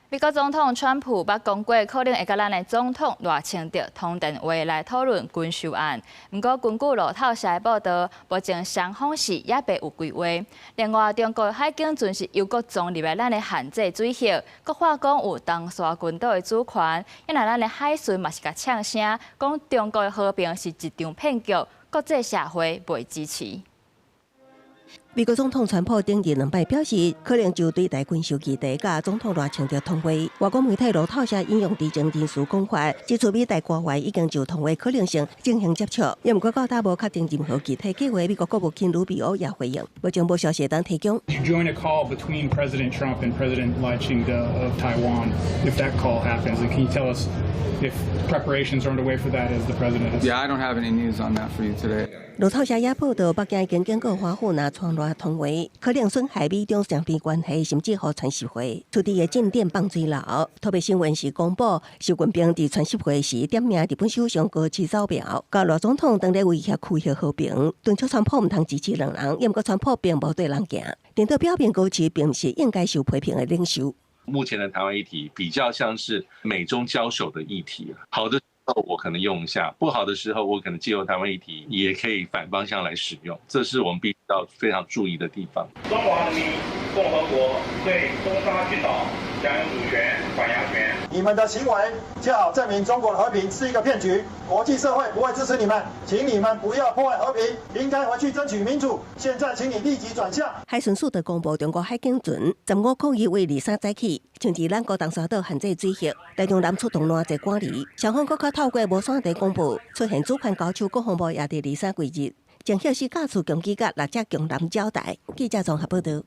美國總統川普捌講過，可能會甲咱的總統賴清德通電話來討論軍售案。不過，根據路透社的報道，目前雙方是也未有規劃。另外，中國海警船是又閣裝入來咱的限制水域，閣話講有東沙群島的主權。因為咱的海巡嘛是甲嗆聲，講中國的和平是一場騙局，國際社會袂支持。美國總統川普頂日2擺表示，可能就對台軍售議題甲總統賴清德通話。外國媒體路透社引用知情人士講法，指出美台官員已經就通話可能性進行接觸，也毋過到達無確定任何具體計劃。美國國務卿魯比歐也回應，目前無消息當提供。To join a call between President Trump and President Lai Ching-te of Taiwan, if that call happens, and can you tell us if preparations are underway for that as the president? Yeah, I don't have any news on that for you today. 路透社也報道，北京已經經過華府拿傳來通話，可能損害美中雙邊關係，甚至互傳習會。處地的靜電放水流，特別新聞是公布，習近平在傳習會時點名日本首相高市早苗，甲賴總統當咧威脅區域和平，敦促川普唔通支持兩人，也毋過川普並無對人行，頂多表明高市並不是應該受批評的領袖。目前的台灣議題比較像是美中交手的議題，好的我可能用一下，不好的時候我可能借由台灣議題也可以反方向來使用，這是我們必須要非常注意的地方。中華人民共和國對東沙群島享有主權、管轄權。你們的行為就好證明中國的和平是一個騙局，國際社會不會支持你們，請你們不要破壞和平，應該回去爭取民主。現在請你立即轉向。海巡署的公布，中國海警船15號以為23載起，像在咱高東沙島限制水域，台中南出動偌濟官吏，雙方閣較透過無線電公布，出現主權交手國防部也佇23幾日，將曉是架出攻擊甲6隻共艦交代。記者綜合報道。